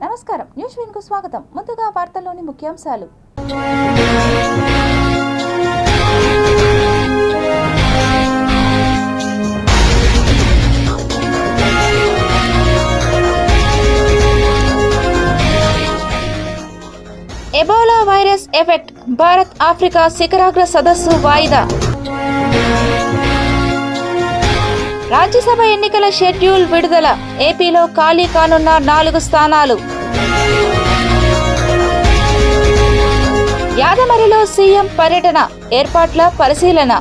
నమస్కారం, న్యూస్ విన్కు స్వాగతం. ముందుగా వార్తల్లోని ముఖ్యాంశాలు. Ebola virus effect, Bharat Africa శిఖరాగ్ర సదస్సు వాయిదా. రాజ్యసభ ఎన్నికల షెడ్యూల్ విడుదల, ఏపీలో ఖాళీ కానున్న 4 స్థానాలు. యాదమరిలో సీఎం పర్యటన, ఏర్పాట్ల పరిశీలన.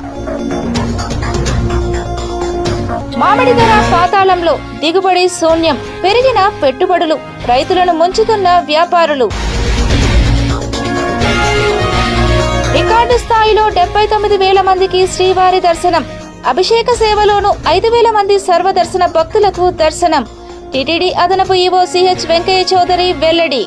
మామిడి ధర పాతాళంలో, దిగుబడి శూన్యం, పెరిగిన పెట్టుబడులు, రైతులను ముంచుతున్న వ్యాపారులు. రికార్డు స్థాయిలో 79,000 మందికి శ్రీవారి దర్శనం. అభిషేక సేవలోనూ 5,000 మంది సర్వదర్శన భక్తులకు దర్శనం. టీటీడీ అదనపు ఈవో సిహెచ్ వెంకయ్య చౌదరి వెల్లడి.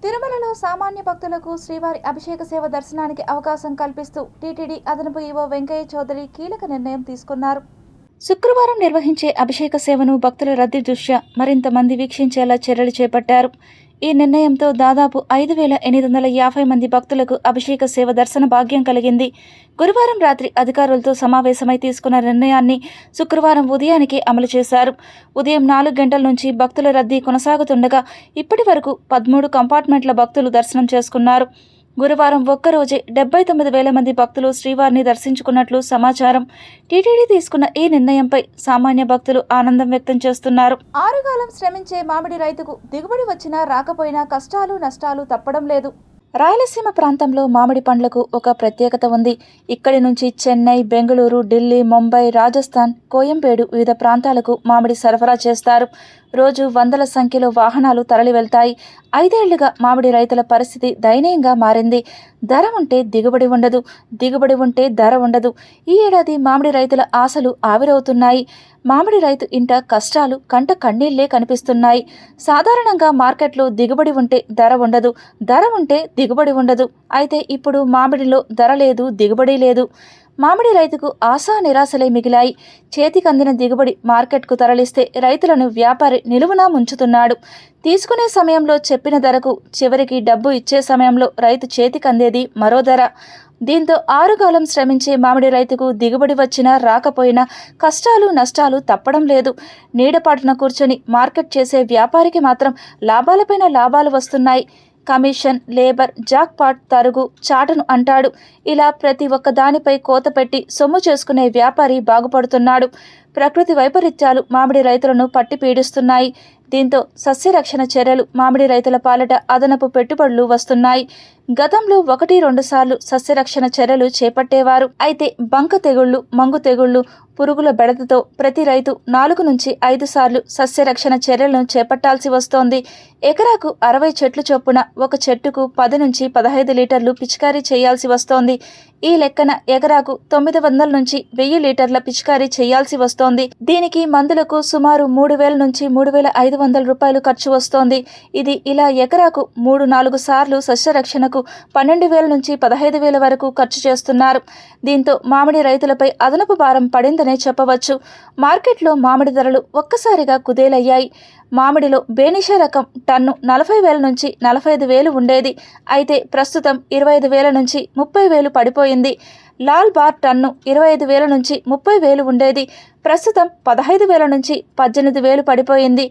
తిరుమలలో సామాన్య భక్తులకు శ్రీవారి అభిషేక సేవ దర్శనానికి అవకాశం కల్పిస్తూ టీటీడీ అదనపు ఈవో వెంకయ్య చౌదరి కీలక నిర్ణయం తీసుకున్నారు. శుక్రవారం నిర్వహించే అభిషేక సేవను భక్తుల రద్దీ దృష్ట్యా మరింత మంది వీక్షించేలా చర్యలు చేపట్టారు. ఈ నిర్ణయంతో దాదాపు 5,850 మంది భక్తులకు అభిషేక సేవ దర్శన భాగ్యం కలిగింది. గురువారం రాత్రి అధికారులతో సమావేశమై తీసుకున్న నిర్ణయాన్ని శుక్రవారం ఉదయానికి అమలు చేశారు. ఉదయం 4 గంటల నుంచి భక్తుల రద్దీ కొనసాగుతుండగా ఇప్పటి వరకు 13 కంపార్ట్మెంట్ల భక్తులు దర్శనం చేసుకున్నారు. గురువారం ఒక్కరోజే 79,000 మంది భక్తులు శ్రీవారిని దర్శించుకున్నట్లు సమాచారం. టీటీడీ తీసుకున్న ఈ నిర్ణయంపై సామాన్య భక్తులు ఆనందం వ్యక్తం చేస్తున్నారు. ఆరుగాలం శ్రమించే మామిడి రైతుకు దిగుబడి వచ్చినా రాకపోయినా కష్టాలు నష్టాలు తప్పడం లేదు. రాయలసీమ ప్రాంతంలో మామిడి పండ్లకు ఒక ప్రత్యేకత ఉంది. ఇక్కడి నుంచి చెన్నై, బెంగళూరు, ఢిల్లీ, ముంబై, రాజస్థాన్, కోయంబేడు వివిధ ప్రాంతాలకు మామిడి సరఫరా చేస్తారు. రోజు వందల సంఖ్యలో వాహనాలు తరలి వెళ్తాయి. 5 ఏళ్లుగా మామిడి రైతుల పరిస్థితి దయనీయంగా మారింది. ధర ఉంటే దిగుబడి ఉండదు, దిగుబడి ఉంటే ధర ఉండదు. ఈ ఏడాది మామిడి రైతుల ఆశలు ఆవిరవుతున్నాయి. మామిడి రైతు ఇంట కష్టాలు కంట కన్నీళ్లే కనిపిస్తున్నాయి. సాధారణంగా మార్కెట్లో దిగుబడి ఉంటే ధర ఉండదు, ధర ఉంటే దిగుబడి ఉండదు. అయితే ఇప్పుడు మామిడిలో ధర లేదు, దిగుబడి లేదు. మామిడి రైతుకు ఆశా నిరాశలే మిగిలాయి. చేతికందిన దిగుబడి మార్కెట్కు తరలిస్తే రైతులను వ్యాపారి నిలువునా ముంచుతున్నాడు. తీసుకునే సమయంలో చెప్పిన ధరకు చివరికి డబ్బు ఇచ్చే సమయంలో రైతు చేతికందేది మరో ధర. దీంతో ఆరుగాలం శ్రమించే మామిడి రైతుకు దిగుబడి వచ్చినా రాకపోయినా కష్టాలు నష్టాలు తప్పడం లేదు. నీడపాటున కూర్చొని మార్కెట్ చేసే వ్యాపారికి మాత్రం లాభాలపైన లాభాలు వస్తున్నాయి. కమిషన్, లేబర్, జాక్పాట్, తరుగు, చాటను అంటాడు. ఇలా ప్రతి ఒక్క దానిపై కోత పెట్టి సొమ్ము చేసుకునే వ్యాపారి బాగుపడుతున్నాడు. ప్రకృతి వైపరీత్యాలు మామిడి రైతులను పట్టి పీడిస్తున్నాయి. దీంతో సస్యరక్షణ చర్యలు మామిడి రైతుల పాలట అదనపు పెట్టుబడులు వస్తున్నాయి. గతంలో 1-2 సార్లు సస్యరక్షణ చర్యలు చేపట్టేవారు. అయితే బంక తెగుళ్లు, మంగు తెగుళ్లు, పురుగుల బెడదతో ప్రతి రైతు 4 నుంచి 5 సార్లు సస్యరక్షణ చర్యలను చేపట్టాల్సి వస్తోంది. ఎకరాకు 60 చెట్లు చొప్పున ఒక చెట్టుకు 10 నుంచి 15 లీటర్లు పిచికారీ చేయాల్సి వస్తోంది. ఈ లెక్కన ఎకరాకు 900 నుంచి 1000 లీటర్ల పిచికారీ చేయాల్సి వస్తోంది. దీనికి మందులకు సుమారు 3,000 నుంచి 3,500 రూపాయలు ఖర్చు వస్తోంది. ఇది ఇలా ఎకరాకు 3-4 సార్లు సస్యరక్షణకు 12,000 నుంచి 15,000 వరకు ఖర్చు చేస్తున్నారు. దీంతో మామిడి రైతులపై అదనపు భారం పడిందనే చెప్పవచ్చు. మార్కెట్లో మామిడి ధరలు ఒక్కసారిగా కుదేలయ్యాయి. మామిడిలో బేనిషా రకం టన్ను 40,000 నుంచి 45,000 ఉండేది. అయితే ప్రస్తుతం 25,000 నుంచి 30,000 పడిపోయింది. లాల్ బార్ టన్ను 25,000 నుంచి 30,000 ఉండేది. ప్రస్తుతం 15,000 నుంచి 18,000 పడిపోయింది.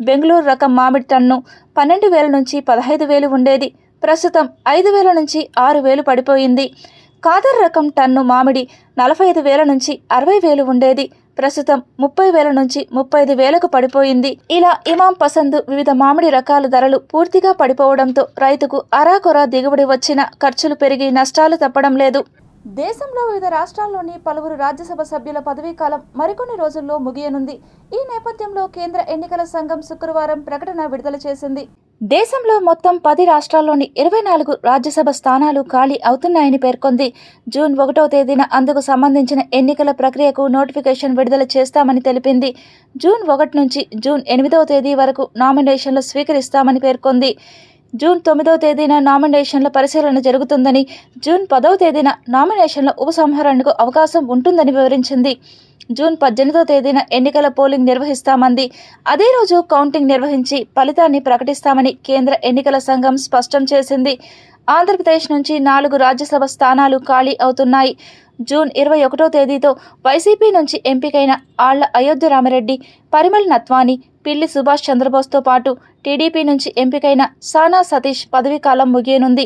బెంగళూరు రకం మామిడి టన్ను 12,000 నుంచి 15,000 ఉండేది. ప్రస్తుతం 5,000 నుంచి 6,000 పడిపోయింది. కాదర్ రకం టన్ను మామిడి 45,000 నుంచి 60,000 ఉండేది. ప్రస్తుతం 30,000 నుంచి 35,000కు పడిపోయింది. ఇలా ఇమాం పసందు వివిధ మామిడి రకాల ధరలు పూర్తిగా పడిపోవడంతో రైతుకు అరాకొరా దిగుబడి వచ్చిన ఖర్చులు పెరిగి నష్టాలు తప్పడం లేదు. దేశంలో వివిధ రాష్ట్రాల్లోని పలువురు రాజ్యసభ సభ్యుల పదవీకాలం మరికొన్ని రోజుల్లో ముగియనుంది. ఈ నేపథ్యంలో కేంద్ర ఎన్నికల సంఘం శుక్రవారం ప్రకటన విడుదల చేసింది. దేశంలో మొత్తం 10 రాష్ట్రాల్లోని 24 రాజ్యసభ స్థానాలు ఖాళీ అవుతున్నాయని పేర్కొంది. జూన్ 1వ తేదీన అందుకు సంబంధించిన ఎన్నికల ప్రక్రియకు నోటిఫికేషన్ విడుదల చేస్తామని తెలిపింది. జూన్ 1 నుంచి జూన్ 8వ తేదీ వరకు నామినేషన్లు స్వీకరిస్తామని పేర్కొంది. జూన్ 9వ తేదీన నామినేషన్ల పరిశీలన జరుగుతుందని, జూన్ 10వ తేదీన నామినేషన్ల ఉపసంహరణకు అవకాశం ఉంటుందని వివరించింది. జూన్ 18వ తేదీన ఎన్నికల పోలింగ్ నిర్వహిస్తామంది. అదే రోజు కౌంటింగ్ నిర్వహించి ఫలితాన్ని ప్రకటిస్తామని కేంద్ర ఎన్నికల సంఘం స్పష్టం చేసింది. ఆంధ్రప్రదేశ్ నుంచి 4 రాజ్యసభ స్థానాలు ఖాళీ అవుతున్నాయి. జూన్ 21వ తేదీతో వైసీపీ నుంచి ఎంపికైన ఆళ్ల అయోధ్య రామిరెడ్డి, పరిమళ్ నత్వాని, పిల్లి సుభాష్ చంద్రబోస్తో పాటు టీడీపీ నుంచి ఎంపికైన సానా సతీష్ పదవీకాలం ముగియనుంది.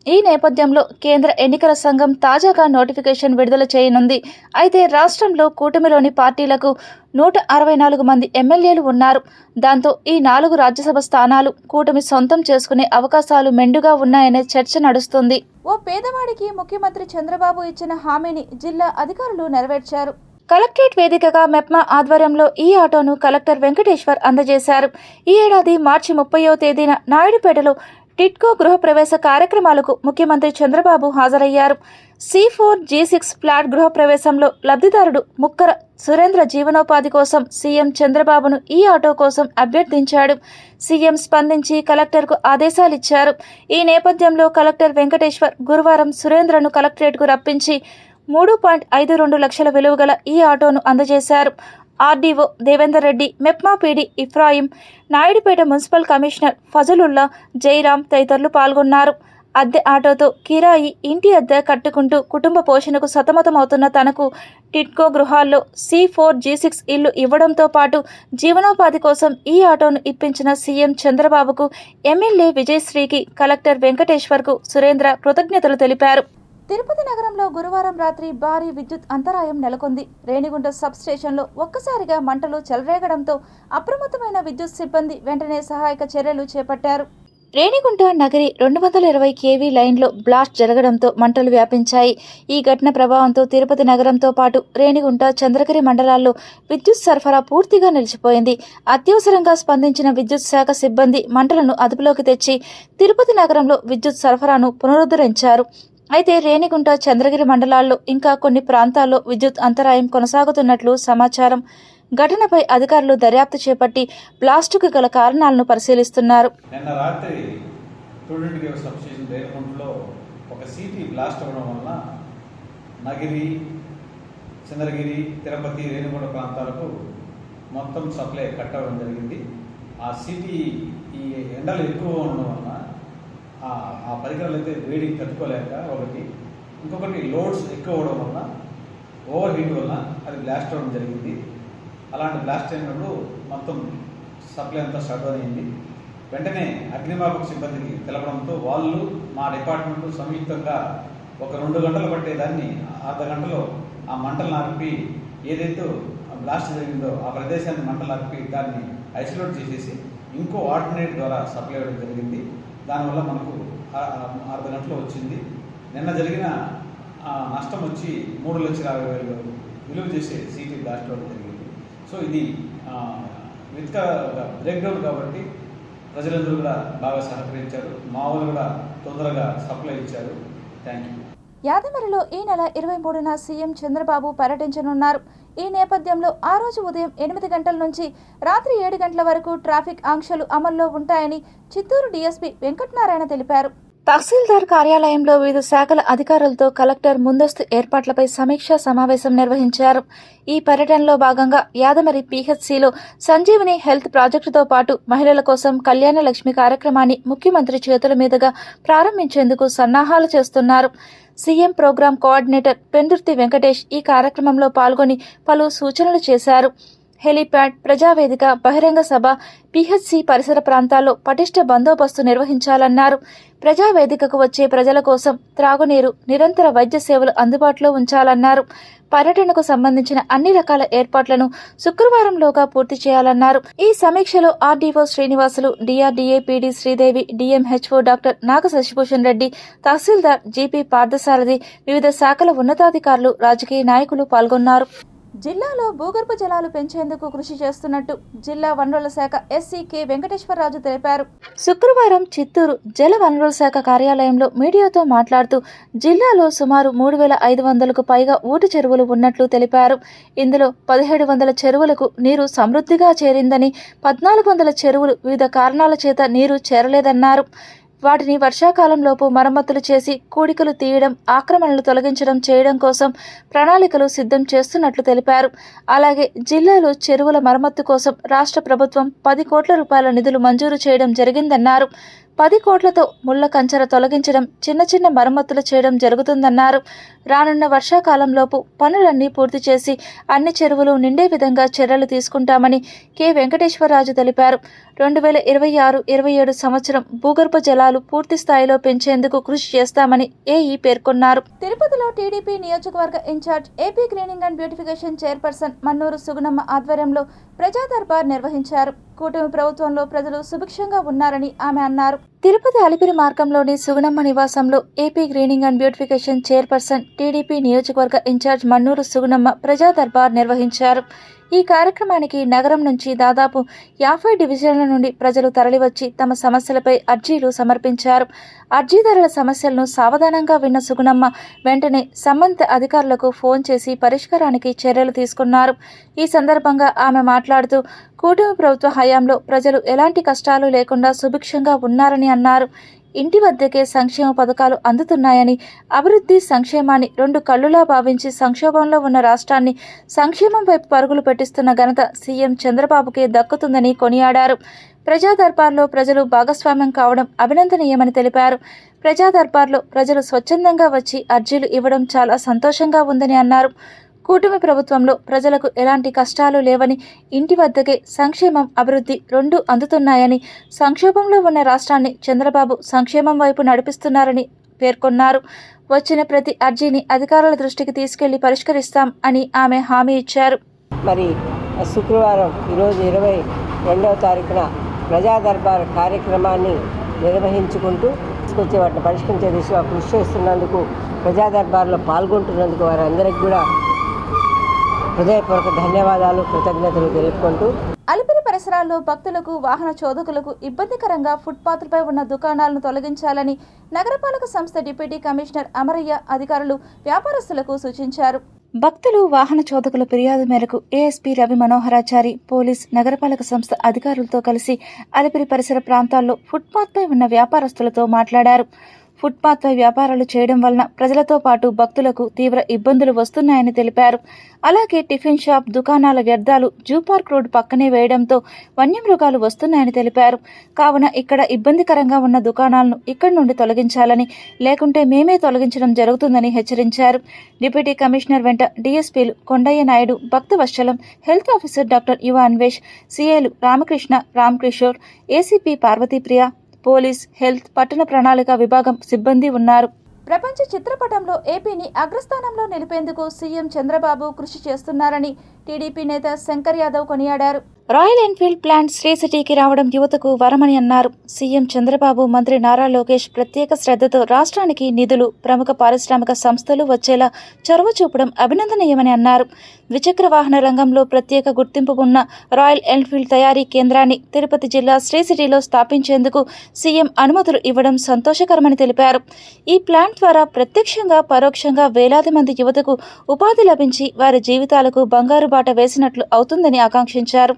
ఈ నేపథ్యంలో కేంద్ర ఎన్నికల సంఘం తాజాగా నోటిఫికేషన్ విడుదల చేయనుంది. అయితే రాష్ట్రంలో కూటమిలోని పార్టీలకు 164 మంది ఎమ్మెల్యేలు ఉన్నారు. దాంతో ఈ 4 రాజ్యసభ స్థానాలు కూటమి సొంతం చేసుకునే అవకాశాలు మెండుగా ఉన్నాయనే చర్చ నడుస్తుంది. ఓ పేదవాడికి ముఖ్యమంత్రి చంద్రబాబు ఇచ్చిన హామీని జిల్లా అధికారులు నెరవేర్చారు. కలెక్టరేట్ వేదికగా మెప్మా ఆధ్వర్యంలో ఈ ఆటోను కలెక్టర్ వెంకటేశ్వర్ అందజేశారు. ఈ ఏడాది మార్చి 30వ తేదీన నాయుడుపేటలో టిట్కో గృహప్రవేశ కార్యక్రమాలకు ముఖ్యమంత్రి చంద్రబాబు హాజరయ్యారు. C4G6 ఫ్లాట్ గృహప్రవేశంలో లబ్ధిదారుడు ముక్కర సురేంద్ర జీవనోపాధి కోసం సీఎం చంద్రబాబును ఈ ఆటో కోసం అభ్యర్థించాడు. సీఎం స్పందించి కలెక్టర్కు ఆదేశాలిచ్చారు. ఈ నేపథ్యంలో కలెక్టర్ వెంకటేశ్వర్ గురువారం సురేంద్రను కలెక్టరేట్కు రప్పించి 3.52 లక్షల విలువ గల ఈ ఆటోను అందజేశారు. RDO Devender Reddy, MEPMA PD Ephraim, Naidupeta municipal commissioner Fazalullah, Jairam తదితరులు పాల్గొన్నారు. అద్దె ఆటోతో కిరాయి, ఇంటి అద్దె కట్టుకుంటూ కుటుంబ పోషణకు సతమతమవుతున్న తనకు టిట్కో గృహాల్లో C4G6 ఇల్లు ఇవ్వడంతో పాటు జీవనోపాధి కోసం ఈ ఆటోను ఇప్పించిన సీఎం చంద్రబాబుకు, ఎమ్మెల్యే విజయశ్రీకి, కలెక్టర్ వెంకటేశ్వర్కు సురేంద్ర కృతజ్ఞతలు తెలిపారు. తిరుపతి నగరంలో గురువారం రాత్రి భారీ విద్యుత్ అంతరాయం నెలకొంది. రేణిగుంట సబ్ స్టేషన్లో ఒక్కసారిగా మంటలు చెలరేగడంతో అప్రమత్తమైన విద్యుత్ సిబ్బంది వెంటనే సహాయక చర్యలు చేపట్టారు. రేణిగుంట నగరి 220 kV లైన్లో బ్లాస్ట్ జరగడంతో మంటలు వ్యాపించాయి. ఈ ఘటన ప్రభావంతో తిరుపతి నగరంతో పాటు రేణిగుంట, చంద్రగిరి మండలాల్లో విద్యుత్ సరఫరా పూర్తిగా నిలిచిపోయింది. అత్యవసరంగా స్పందించిన విద్యుత్ శాఖ సిబ్బంది మంటలను అదుపులోకి తెచ్చి తిరుపతి నగరంలో విద్యుత్ సరఫరాను పునరుద్ధరించారు. అయితే రేణిగుంట, చంద్రగిరి మండలాల్లో ఇంకా కొన్ని ప్రాంతాల్లో విద్యుత్ అంతరాయం కొనసాగుతున్నట్లు సమాచారం. ఘటనపై అధికారులు దర్యాప్తు చేపట్టి బ్లాస్టుకు గల కారణాలను పరిశీలిస్తున్నారు. నిన్న రాత్రి 220 kV సబ్స్టేషన్ రేణిగుంటలో ఒక సిటీ బ్లాస్ట్ అవ్వడం వల్ల నగిరి, చంద్రగిరి, తిరుపతి, రేణిగుంట ప్రాంతాలకు మొత్తం సప్లై కట్ అవ్వడం జరిగింది. ఆ సిటీ ఈ ఎండలు ఎక్కువ ఉండడం వల్ల ఆ పరికరాలు అయితే వేడికి తట్టుకోలేక ఒకటి, ఇంకొకటి లోడ్స్ ఎక్కువ అవడం వల్ల, ఓవర్ హీట్ వల్ల అది బ్లాస్ట్ అవ్వడం జరిగింది. అలాంటి బ్లాస్ట్ అయినప్పుడు మొత్తం సప్లై అంతా షట్ డౌన్ అయింది. వెంటనే అగ్నిమాపక సిబ్బందికి తెలపడంతో వాళ్ళు, మా డిపార్ట్మెంట్ సంయుక్తంగా ఒక 2 గంటలు పట్టేదాన్ని అర్ధ గంటలో ఆ మంటలను ఆర్పి, ఏదైతే బ్లాస్ట్ జరిగిందో ఆ ప్రదేశాన్ని మంటలు ఆర్పి దాన్ని ఐసోలేట్ చేసేసి ఇంకో ఆల్టర్నేట్ ద్వారా సప్లై అవ్వడం జరిగింది. దానివల్ల మనకు అర్ధ గంటలో వచ్చింది. నిన్న జరిగిన నష్టం వచ్చి 3,60,000 విలువ చేసే సిటీ బ్లాస్ట్ అవ్వడం జరిగింది. సో ఇది బ్రేక్డౌన్ కాబట్టి ప్రజలందరూ కూడా బాగా సహకరించారు. మా వాళ్ళు కూడా తొందరగా సప్లై ఇచ్చారు. Thank you. యాదమరిలో ఈ నెల 23న సీఎం చంద్రబాబు పర్యటించనున్నారు. ఈ నేపథ్యంలో ఆ రోజు ఉదయం 8 గంటల నుంచి రాత్రి 7 గంటల వరకు ట్రాఫిక్ ఆంక్షలు అమల్లో ఉంటాయని చిత్తూరు డీఎస్పీ వెంకటనారాయణ తెలిపారు. తహసీల్దార్ కార్యాలయంలో వివిధ శాఖల అధికారులతో కలెక్టర్ ముందస్తు ఏర్పాట్లపై సమీక్షా సమావేశం నిర్వహించారు. ఈ పర్యటనలో భాగంగా యాదమరి పీహెచ్సీలో సంజీవని హెల్త్ ప్రాజెక్టుతో పాటు మహిళల కోసం కళ్యాణ లక్ష్మి కార్యక్రమాన్ని ముఖ్యమంత్రి చేతుల మీదుగా ప్రారంభించేందుకు సన్నాహాలు చేస్తున్నారు. CM program coordinator Pendurthi Venkatesh ఈ కార్యక్రమంలో పాల్గొని పలు సూచనలు చేశారు. హెలీప్యాడ్, ప్రజావేదిక, బహిరంగ సభ, పీహెచ్సీ పరిసర ప్రాంతాల్లో పటిష్ట బందోబస్తు నిర్వహించాలన్నారు. ప్రజావేదికకు వచ్చే ప్రజల కోసం త్రాగునీరు, నిరంతర వైద్య సేవలు అందుబాటులో ఉంచాలన్నారు. పర్యటనకు సంబంధించిన అన్ని రకాల ఏర్పాట్లను శుక్రవారంలోగా పూర్తి చేయాలన్నారు. ఈ సమీక్షలో RDO Srinivasulu, DRDA PD Sridevi, DMHO doctor Naga Sasibhushan Reddy, tahsildar GP Parthasarathi, వివిధ శాఖల ఉన్నతాధికారులు, రాజకీయ నాయకులు పాల్గొన్నారు. జిల్లాలో భూగర్భ జలాలు పెంచేందుకు కృషి చేస్తున్నట్టు జిల్లా వనరుల శాఖ ఎస్సీ కె వెంకటేశ్వరరాజు తెలిపారు. శుక్రవారం చిత్తూరు జల వనరుల శాఖ కార్యాలయంలో మీడియాతో మాట్లాడుతూ జిల్లాలో సుమారు 3,500కు పైగా ఊటి చెరువులు ఉన్నట్లు తెలిపారు. ఇందులో 1,700 చెరువులకు నీరు సమృద్ధిగా చేరిందని, 1,400 చెరువులు వివిధ కారణాల చేత నీరు చేరలేదన్నారు. వాటిని వర్షాకాలంలోపు మరమ్మతులు చేసి కూడికలు తీయడం, ఆక్రమణలు తొలగించడం చేయడం కోసం ప్రణాళికలు సిద్ధం చేస్తున్నట్లు తెలిపారు. అలాగే జిల్లాలో చెరువుల మరమ్మత్తు కోసం రాష్ట్ర ప్రభుత్వం 10 కోట్ల రూపాయల నిధులు మంజూరు చేయడం జరిగిందన్నారు. 10 కోట్లతో ముళ్ల కంచెర తొలగించడం, చిన్న చిన్న మరమ్మతులు చేయడం జరుగుతుందన్నారు. రానున్న వర్షాకాలంలోపు పనులన్నీ పూర్తి చేసి అన్ని చెరువులు నిండే విధంగా చర్యలు తీసుకుంటామని కె వెంకటేశ్వరరాజు తెలిపారు. 2026-27 సంవత్సరం భూగర్భ జలాలు పూర్తి స్థాయిలో పెంచేందుకు కృషి చేస్తామని ఏఈ పేర్కొన్నారు. తిరుపతిలో టీడీపీ నియోజకవర్గ incharge, AP greening and beautification chairperson Mannuru Sugunamma ఆధ్వర్యంలో ప్రజా దర్బార్ నిర్వహించారు. కూటమి ప్రభుత్వంలో ప్రజలు సుభిక్షంగా ఉన్నారని ఆమె అన్నారు. తిరుపతి అలిపిరి మార్గంలోని సుగుణమ్మ నివాసంలో AP greening and beautification chairperson, TDP నియోజకవర్గ ఇన్ఛార్జ్ మన్నూరు సుగుణమ్మ ప్రజా దర్బార్ నిర్వహించారు. ఈ కార్యక్రమానికి నగరం నుంచి దాదాపు 50 డివిజన్ల నుండి ప్రజలు తరలివచ్చి తమ సమస్యలపై అర్జీలు సమర్పించారు. అర్జీదారుల సమస్యలను సావధానంగా విన్న సుగుణమ్మ వెంటనే సంబంధిత అధికారులకు ఫోన్ చేసి పరిష్కారానికి చర్యలు తీసుకున్నారు. ఈ సందర్భంగా ఆమె మాట్లాడుతూ కూటమి ప్రభుత్వ హయాంలో ప్రజలు ఎలాంటి కష్టాలు లేకుండా సుభిక్షంగా ఉన్నారని అన్నారు. ఇంటి వద్దకే సంక్షేమ పథకాలు అందుతున్నాయని, అభివృద్ధి సంక్షేమాన్ని 2 కళ్ళులా భావించి సంక్షోభంలో ఉన్న రాష్ట్రాన్ని సంక్షేమం వైపు పరుగులు పెట్టిస్తున్న ఘనత సీఎం చంద్రబాబుకే దక్కుతుందని కొనియాడారు. ప్రజా దర్బార్లో ప్రజలు భాగస్వామ్యం కావడం అభినందనీయమని తెలిపారు. ప్రజా దర్బార్లో ప్రజలు స్వచ్ఛందంగా వచ్చి అర్జీలు ఇవ్వడం చాలా సంతోషంగా ఉందని అన్నారు. కూటమి ప్రభుత్వంలో ప్రజలకు ఎలాంటి కష్టాలు లేవని, ఇంటి వద్దకే సంక్షేమం, అభివృద్ధి 2 అందుతున్నాయని, సంక్షోభంలో ఉన్న రాష్ట్రాన్ని చంద్రబాబు సంక్షేమం వైపు నడిపిస్తున్నారని పేర్కొన్నారు. వచ్చిన ప్రతి అర్జీని అధికారుల దృష్టికి తీసుకెళ్లి పరిష్కరిస్తాం అని ఆమె హామీ ఇచ్చారు. మరి శుక్రవారం ఈరోజు 22వ తారీఖున ప్రజా దర్బార్ కార్యక్రమాన్ని నిర్వహించుకుంటూ తీసుకొచ్చే వాటిని పరిష్కరించే దిశగా కృషి చేస్తున్నందుకు, ప్రజా దర్బార్లో పాల్గొంటున్నందుకు వారందరికీ కూడా హృదయపూర్వక ధన్యవాదాలు, కృతజ్ఞతలు తెలుపుకుంటూ అలిపిరి పరిసరాల్లో భక్తులకు, వాహన చోదకులకు ఇబ్బందికరంగా ఫుట్పాత్లపై ఉన్న దుకాణాలను తొలగించాలని నగరపాలక సంస్థ డిప్యూటీ కమిషనర్ అమరయ్య అధికారులు, వ్యాపారస్తులకు సూచించారు. భక్తులు, వాహన చోదకుల ఫిర్యాదు మేరకు ఏఎస్పీ రవి మనోహరాచారి, పోలీస్, నగరపాలక సంస్థ అధికారులతో కలిసి అలిపిరి పరిసర ప్రాంతాల్లో ఫుట్పాత్పై ఉన్న వ్యాపారస్తులతో మాట్లాడారు. ఫుట్పాత్పై వ్యాపారాలు చేయడం వలన ప్రజలతో పాటు భక్తులకు తీవ్ర ఇబ్బందులు వస్తున్నాయని తెలిపారు. అలాగే టిఫిన్ షాప్, దుకాణాల వ్యర్థాలు జూ పార్క్ రోడ్ పక్కనే వేయడంతో వన్యమృగాలు వస్తున్నాయని తెలిపారు. కావున ఇక్కడ ఇబ్బందికరంగా ఉన్న దుకాణాలను ఇక్కడి నుండి తొలగించాలని, లేకుంటే మేమే తొలగించడం జరుగుతుందని హెచ్చరించారు. డిప్యూటీ కమిషనర్ వెంట డీఎస్పీలు Kondaiah Naidu, Bhaktavatsalam, health officer doctor Yuva Anvesh, సీఏలు Ramakrishna, Ramkishore, ACP Parvathipriya, police, health, పట్టణ ప్రణాళిక విభాగం సిబ్బంది ఉన్నారు. ప్రపంచ చిత్రపటంలో ఏపీని అగ్రస్థానంలో నిలిపేందుకు సీఎం చంద్రబాబు కృషి చేస్తున్నారని టీడీపీ నేత శంకర్ యాదవ్ కొనియాడారు. రాయల్ ఎన్ఫీల్డ్ ప్లాంట్ శ్రీ సిటీకి రావడం యువతకు వరమని అన్నారు. సీఎం చంద్రబాబు, మంత్రి నారా లోకేష్ ప్రత్యేక శ్రద్ధతో రాష్ట్రానికి నిధులు, ప్రముఖ పారిశ్రామిక సంస్థలు వచ్చేలా చొరవ చూపడం అభినందనీయమని అన్నారు. ద్విచక్ర వాహన రంగంలో ప్రత్యేక గుర్తింపు ఉన్న రాయల్ ఎన్ఫీల్డ్ తయారీ కేంద్రాన్ని తిరుపతి జిల్లా శ్రీ సిటీలో స్థాపించేందుకు సీఎం అనుమతులు ఇవ్వడం సంతోషకరమని తెలిపారు. ఈ ప్లాంట్ ద్వారా ప్రత్యక్షంగా, పరోక్షంగా వేలాది మంది యువతకు ఉపాధి లభించి వారి జీవితాలకు బంగారు బాట వేసినట్లు అవుతుందని ఆకాంక్షించారు.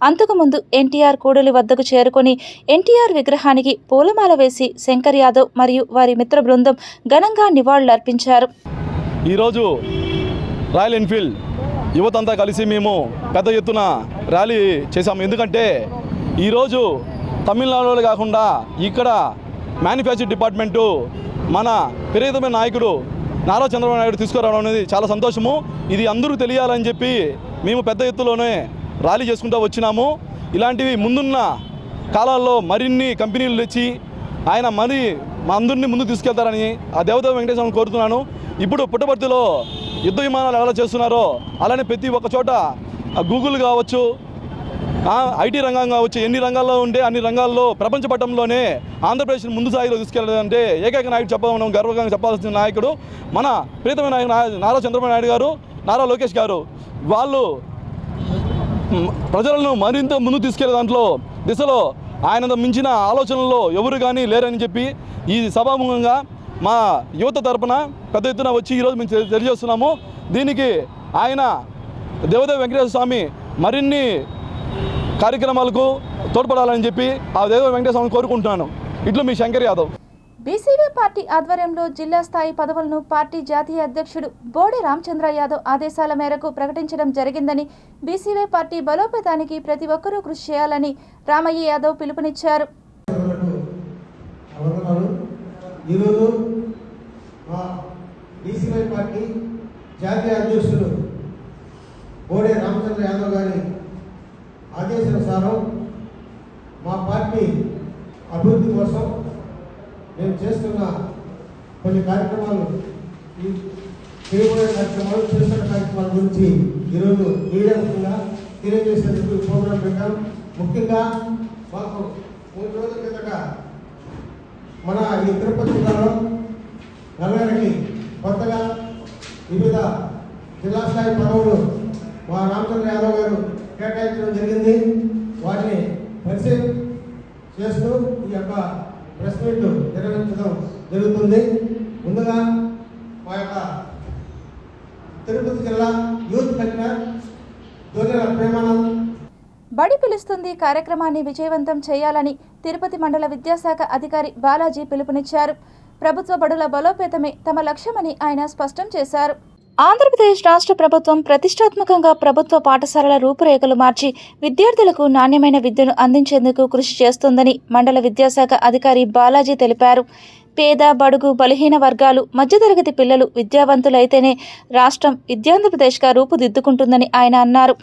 అంతకుముందు ఎన్టీఆర్ కూడలి వద్దకు చేరుకొని ఎన్టీఆర్ విగ్రహానికి పూలమాల వేసి శంకర్ యాదవ్ మరియు వారి మిత్ర బృందం ఘనంగా నివాళులర్పించారు. ఈరోజు రాయల్ ఎన్ఫీల్డ్ యువతంతా కలిసి మేము పెద్ద ఎత్తున ర్యాలీ చేశాము. ఎందుకంటే ఈరోజు తమిళనాడులో కాకుండా ఇక్కడ మ్యానుఫ్యాక్చరింగ్ డిపార్ట్మెంటు మన ప్రియతమైన నాయకుడు నారా చంద్రబాబు నాయుడు తీసుకురావడం అనేది చాలా సంతోషము. ఇది అందరూ తెలియాలని చెప్పి మేము పెద్ద ఎత్తులోనే ర్యాలీ చేసుకుంటూ వచ్చినాము. ఇలాంటివి ముందున్న కాలాల్లో మరిన్ని కంపెనీలు తెచ్చి ఆయన మరి మా అందరినీ ముందు తీసుకెళ్తారని ఆ దేవదేవ వెంకటేశ్వరని కోరుతున్నాను. ఇప్పుడు పుట్టపర్తిలో యుద్ధ విమానాలు ఎలా చేస్తున్నారో అలానే ప్రతి ఒక్క చోట గూగుల్ కావచ్చు, ఐటీ రంగం కావచ్చు, ఎన్ని రంగాల్లో ఉంటే అన్ని రంగాల్లో ప్రపంచ పటంలోనే ఆంధ్రప్రదేశ్ ముందు స్థాయిలో తీసుకెళ్ళాలంటే ఏకైక నాయకుడు చెప్పడం గర్వంగా చెప్పాల్సిన నాయకుడు మన ప్రియతమైన నారా చంద్రబాబు నాయుడు గారు, నారా లోకేష్ గారు. వాళ్ళు ప్రజలను మరింత ముందు తీసుకెళ్లే దాంట్లో దిశలో ఆయన మించిన ఆలోచనల్లో ఎవరు కానీ లేరని చెప్పి ఈ సభాముఖంగా మా యువత తరపున పెద్ద ఎత్తున వచ్చి ఈరోజు మేము తెలియజేస్తున్నాము. దీనికి ఆయన దేవదేవ వెంకటేశ్వర స్వామి మరిన్ని కార్యక్రమాలకు తోడ్పడాలని చెప్పి ఆ దేవదేవ వెంకటేశ్వర స్వామిని కోరుకుంటున్నాను. ఇట్లు మీ శంకర్ యాదవ్. బీసీవీ పార్టీ ఆధ్వర్యంలో జిల్లా స్థాయి పదవులను పార్టీ జాతీయ అధ్యక్షుడు బోడే రామచంద్ర యాదవ్ ఆదేశాల మేరకు ప్రకటించడం జరిగిందని, బీసీవీ పార్టీ బలోపేతానికి ప్రతి ఒక్కరూ కృషి చేయాలని రామయ్య యాదవ్ పిలుపునిచ్చారు. ఈరోజు బీసీవై పార్టీ జాతీయ అధ్యక్షులు బోడే రామచంద్ర యాదవ్ గారి ఆదేశానుసారం మా పార్టీ అభివృద్ధి కోసం మేము చేస్తున్న కొన్ని కార్యక్రమాలు, ఈ చేయబోయే కార్యక్రమాలు, చేస్తున్న కార్యక్రమాల గురించి ఈరోజు మీడియా ముఖ్యంగా తెలియజేసేందుకు ప్రోగ్రాం పెట్టాం. ముఖ్యంగా మాకు 3 రోజుల కిందట మన ఈ తిరుపతి జిల్లాలో నల్లరికి కొత్తగా వివిధ జిల్లా స్థాయి పదవులు మా రామచంద్ర యాదవ్ గారు కేటాయించడం జరిగింది. వాటిని పరిశీలన చేస్తూ ఈ యొక్క ప్రెస్ మీట్ నిర్వహించడం జరుగుతుంది. ముందుగా మా యొక్క తిరుపతి జిల్లా యూత్ కన్వీనర్ దొన్నెల ప్రేమానంద్ బడి పిలుస్తుంది కార్యక్రమాన్ని విజయవంతం చేయాలని తిరుపతి మండల విద్యాశాఖ అధికారి బాలాజీ పిలుపునిచ్చారు. ప్రభుత్వ బడుల బలోపేతమే తమ లక్ష్యమని ఆయన స్పష్టం చేశారు. ఆంధ్రప్రదేశ్ రాష్ట్ర ప్రభుత్వం ప్రతిష్టాత్మకంగా ప్రభుత్వ పాఠశాలల రూపురేఖలు మార్చి విద్యార్థులకు నాణ్యమైన విద్యను అందించేందుకు కృషి చేస్తోందని మండల విద్యాశాఖ అధికారి బాలాజీ తెలిపారు. పేద, బడుగు, బలహీన వర్గాలు, మధ్యతరగతి పిల్లలు విద్యావంతులైతేనే రాష్ట్రం విద్యాంధ్రప్రదేశ్గా రూపుదిద్దుకుంటుందని ఆయన అన్నారు.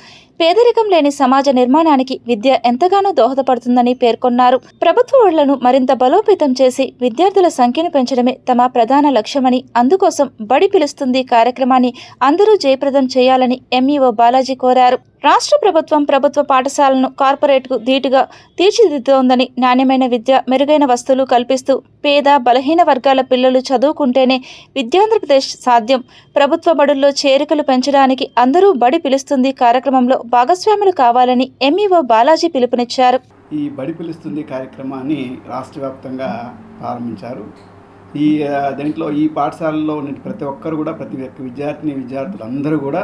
పేదరికం లేని సమాజ నిర్మాణానికి విద్య ఎంతగానో దోహదపడుతుందని పేర్కొన్నారు. ప్రభుత్వ బడులను మరింత బలోపేతం చేసి విద్యార్థుల సంఖ్యను పెంచడమే తమ ప్రధాన లక్ష్యమని, అందుకోసం బడి పిలుస్తుంది కార్యక్రమాన్ని అందరూ జయప్రదం చేయాలని ఎంఈఓ బాలాజీ కోరారు. రాష్ట్ర ప్రభుత్వం ప్రభుత్వ పాఠశాలను కార్పొరేట్కు ధీటుగా తీర్చిదిద్దుతోందని, నాణ్యమైన విద్య, మెరుగైన వసతులు కల్పిస్తూ పేద, బలహీన వర్గాల పిల్లలు చదువుకుంటేనే విద్యాంధ్రప్రదేశ్ సాధ్యం. ప్రభుత్వ బడుల్లో చేరికలు పెంచడానికి అందరూ బడి పిలుస్తుంది కార్యక్రమంలో భాగస్వాములు కావాలని ఎంఈఓ బాలాజీ పిలుపునిచ్చారు. ఈ బడి పిలుస్తుంది కార్యక్రమాన్ని రాష్ట్ర వ్యాప్తంగా ప్రారంభించారు. దీంట్లో ఈ పాఠశాలలో ప్రతి ఒక్కరు కూడా, ప్రతి విద్యార్థులు అందరూ కూడా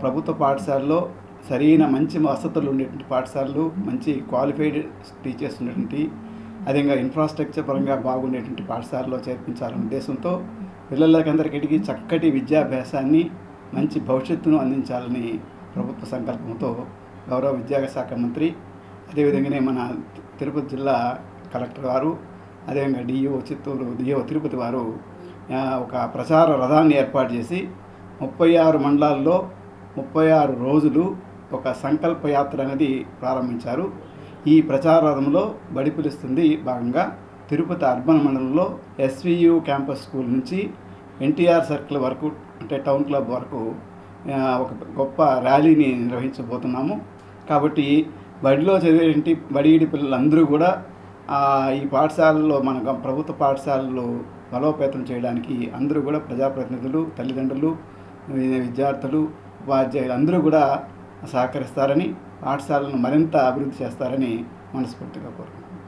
ప్రభుత్వ పాఠశాలలో సరైన మంచి వసతులు ఉండేటువంటి పాఠశాలలు, మంచి క్వాలిఫైడ్ టీచర్స్ ఉండేటువంటి, అదేవిధంగా ఇన్ఫ్రాస్ట్రక్చర్ పరంగా బాగుండేటువంటి పాఠశాలలో చేర్పించాలనే ఉద్దేశంతో పిల్లలకందరికీ చక్కటి విద్యాభ్యాసాన్ని, మంచి భవిష్యత్తును అందించాలని ప్రభుత్వ సంకల్పంతో గౌరవ విద్యాశాఖ మంత్రి, అదేవిధంగానే మన తిరుపతి జిల్లా కలెక్టర్ వారు, అదేవిధంగా డిఓ తిరుపతి వారు ఒక ప్రచార రథాన్ని ఏర్పాటు చేసి 36 మండలాల్లో 36 రోజులు ఒక సంకల్ప యాత్ర అనేది ప్రారంభించారు. ఈ ప్రచార రథంలో బడి పిలుస్తుంది భాగంగా తిరుపతి అర్బన్ మండలంలో ఎస్వియు క్యాంపస్ స్కూల్ నుంచి ఎన్టీఆర్ సర్కిల్ వరకు, అంటే టౌన్ క్లబ్ వరకు ఒక గొప్ప ర్యాలీని నిర్వహించబోతున్నాము. కాబట్టి బడిలో చదివేంటి బడిఈడి పిల్లలందరూ కూడా ఈ పాఠశాలలో, మన ప్రభుత్వ పాఠశాలలు బలోపేతం చేయడానికి అందరూ కూడా ప్రజాప్రతినిధులు, తల్లిదండ్రులు, విద్యార్థులు, ఉపాధ్యాయులు అందరూ కూడా సహకరిస్తారని, పాఠశాలను మరింత అభివృద్ధి చేస్తారని మనస్ఫూర్తిగా కోరుకుంటున్నాను.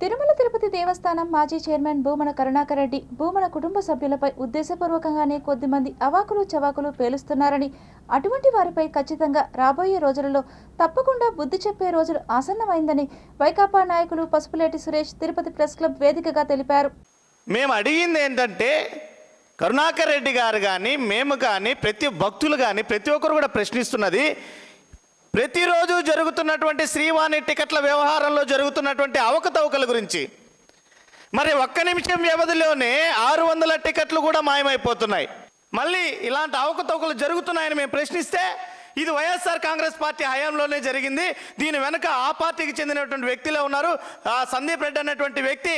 తిరుమల తిరుపతి దేవస్థానం మాజీ చైర్మన్ భూమన కరుణాకర్ రెడ్డి భూమన కుటుంబ సభ్యులపై ఉద్దేశపూర్వకంగానే కొద్దిమంది అవాకులు చవాకులు పేలుస్తున్నారని, అటువంటి వారిపై ఖచ్చితంగా రాబోయే రోజులలో తప్పకుండా బుద్ధి చెప్పే రోజులు ఆసన్నమైందని వైకాపా నాయకులు పసుపులేటి సురేష్ తిరుపతి ప్రెస్ క్లబ్ వేదికగా తెలిపారు. మేము అడిగింది ఏంటంటే, కరుణాకర్ రెడ్డి గారు కానీ, మేము కానీ, ప్రతి భక్తులు కానీ, ప్రతి ఒక్కరు కూడా ప్రశ్నిస్తున్నది, ప్రతిరోజు జరుగుతున్నటువంటి శ్రీవాణి టికెట్ల వ్యవహారంలో జరుగుతున్నటువంటి అవకతవకల గురించి. మరి ఒక్క నిమిషం వ్యవధిలోనే 600 టికెట్లు కూడా మాయమైపోతున్నాయి. మళ్ళీ ఇలాంటి అవకతవకలు జరుగుతున్నాయని మేము ప్రశ్నిస్తే, ఇది వైఎస్ఆర్ కాంగ్రెస్ పార్టీ హయాంలోనే జరిగింది, దీని వెనక ఆ పార్టీకి చెందినటువంటి వ్యక్తులే ఉన్నారు, సందీప్ రెడ్డి అనేటువంటి వ్యక్తి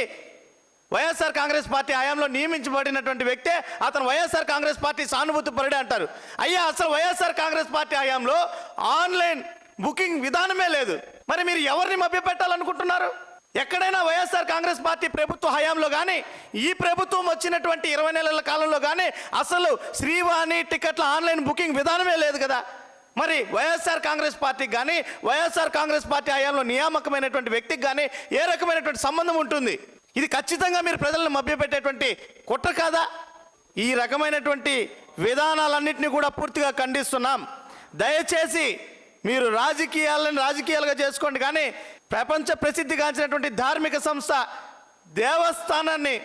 వైఎస్ఆర్ కాంగ్రెస్ పార్టీ హయాంలో నియమించబడినటువంటి వ్యక్తే, అతను వైఎస్ఆర్ కాంగ్రెస్ పార్టీ సానుభూతి పరుడే అంటారు. అయ్యా, అసలు వైఎస్ఆర్ కాంగ్రెస్ పార్టీ హయాంలో ఆన్లైన్ బుకింగ్ విధానమే లేదు. మరి మీరు ఎవరిని మభ్యపెట్టాలనుకుంటున్నారు? ఎక్కడైనా వైఎస్ఆర్ కాంగ్రెస్ పార్టీ ప్రభుత్వ హయాంలో కానీ, ఈ ప్రభుత్వం వచ్చినటువంటి 20 నెలల కాలంలో కానీ అసలు శ్రీవాణి టికెట్ల ఆన్లైన్ బుకింగ్ విధానమే లేదు కదా. మరి వైఎస్ఆర్ కాంగ్రెస్ పార్టీకి కానీ, వైఎస్ఆర్ కాంగ్రెస్ పార్టీ హయాంలో నియామకమైనటువంటి వ్యక్తికి కానీ ఏ రకమైనటువంటి సంబంధం ఉంటుంది? ఇది ఖచ్చితంగా మీరు ప్రజలను మభ్యపెట్టేటువంటి కుట్ర కాదా? ఈ రకమైనటువంటి విధానాలన్నింటినీ కూడా పూర్తిగా ఖండిస్తున్నాం. దయచేసి మీరు రాజకీయాలుగా చేసుకోండి, కానీ ప్రపంచ ప్రసిద్ధిగాంచినటువంటి ధార్మిక సంస్థ దేవస్థానాన్ని